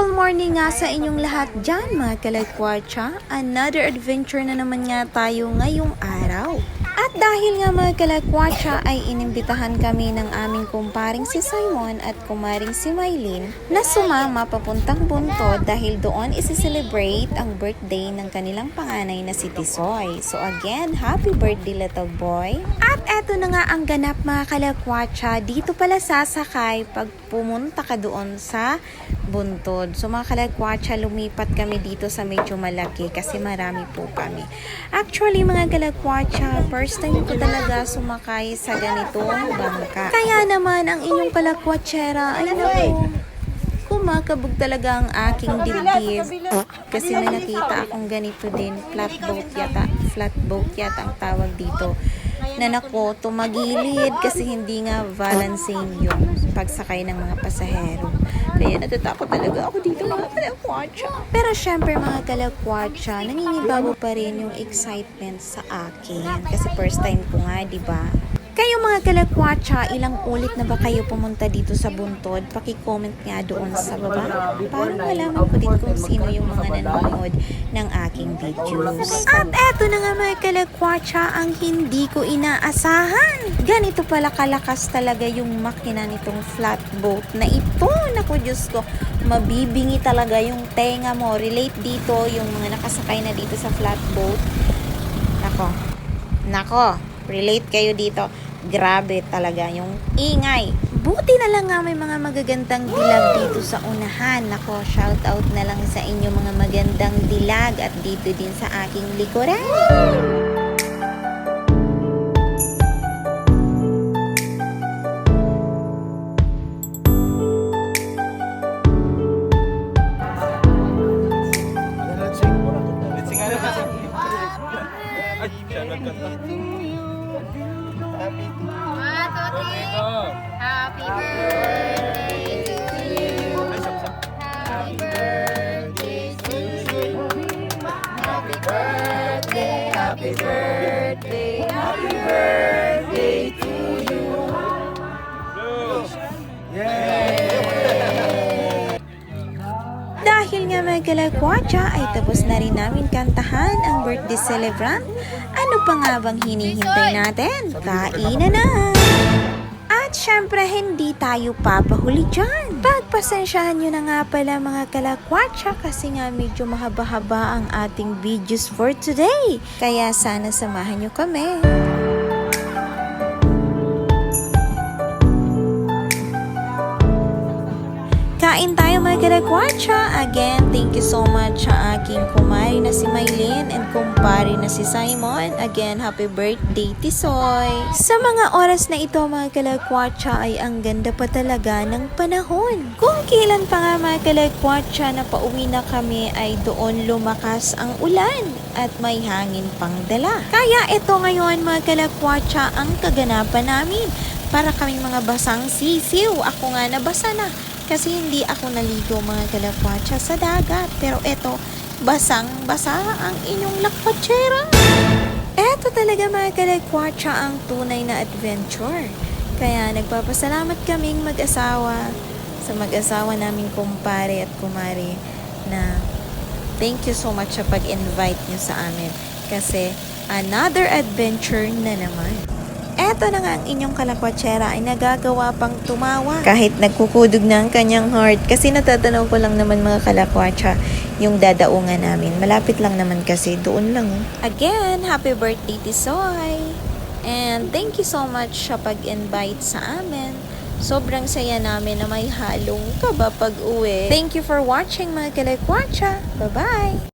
Beautiful morning nga sa inyong lahat dyan mga kalagkwatsa. Another adventure na naman nga tayo ngayong araw. At dahil nga mga kalagkwatsa ay inimbitahan kami ng aming kumparing si Simon at kumaring si Mylene na sumama papuntang Buntod dahil doon isi-celebrate ang birthday ng kanilang panganay na si Tisoy. So again, happy birthday little boy. At eto na nga ang ganap mga kalagkwatsa, dito pala sasakay pag pumunta ka doon sa Buntod. So mga kalagkwatsa, lumipat kami dito sa medyo malaki kasi marami po kami. Actually mga kalagkwatsa, first time ko talaga sumakay sa ganitong bangka. Kaya naman ang inyong kalagkwatsera ay naku, kumakabog talaga ang aking dibdib. Kasi may nakita akong ganito din, flatboat yata ang tawag dito. Na nako, tumagilid kasi hindi nga balancing yung pagsakay ng mga pasahero. Kaya natatakot talaga ako dito mga kalagkwatsa. Pero syempre mga kalagkwatsa, nangingibago pa rin yung excitement sa akin. Kasi first time ko nga, di ba? Kayo mga kalagkwatsa, ilang ulit na ba kayo pumunta dito sa Buntod? Paki-comment nga doon sa baba. Para malaman ko din kung sino yung mga nanonood ng aking videos. At eto na nga mga kalagkwatsa, ang hindi ko inaasahan. Ganito pala kalakas talaga yung makina nitong flatboat na ito. Naku Diyos ko, mabibingi talaga yung tenga mo. Relate dito yung mga nakasakay na dito sa flatboat. Nako, relate kayo dito. Grabe talaga yung ingay. Buti na lang nga may mga magagandang dilag dito sa unahan. Nako, shout out na lang sa inyo mga magandang dilag at dito din sa aking likuran. Happy birthday to you. Happy birthday to you. Happy birthday, happy birthday, happy birthday to you. Dahil nga mga kalagkwatsa ay tapos na rin namin kantahan ang birthday celebrant, ano pa nga bang hinihintay natin? Kainan na! At syempre, hindi tayo papahuli dyan. Pagpasensyahan nyo na nga pala mga kalagkwatsa kasi nga medyo mahaba-haba ang ating videos for today. Kaya sana samahan nyo kami. Kain tayo mga kalagkwatsa. Again, thank you so much sa aking kumari na si Mylene and kumpari na si Simon. Again, happy birthday Tisoy. Sa mga oras na ito mga kalagkwatsa ay ang ganda pa talaga ng panahon. Kung kailan pa nga mga kalagkwatsa na pauwi na kami ay doon lumakas ang ulan at may hangin pang dala. Kaya ito ngayon mga kalagkwatsa ang kaganapan namin. Para kaming mga basang sisiw. Ako nga nabasa na. Kasi hindi ako naligo mga kalagkwatsa sa dagat. Pero eto, basang-basa ang inyong lakwatsera. Eto talaga mga kalagkwatsa ang tunay na adventure. Kaya nagpapasalamat kaming mag-asawa sa mag-asawa naming kumpare at kumari na thank you so much sa pag-invite nyo sa amin. Kasi another adventure na naman. Eto na nga ang inyong kalakwatsera ay nagagawa pang tumawa. Kahit nagkukudog na ang kanyang heart. Kasi natatanaw ko lang naman mga kalakwatsa yung dadaungan namin. Malapit lang naman kasi doon lang. Again, happy birthday Tisoy! And thank you so much sa pag-invite sa amin. Sobrang saya namin na may halong kaba pag-uwi. Thank you for watching mga kalakwatsa. Bye-bye!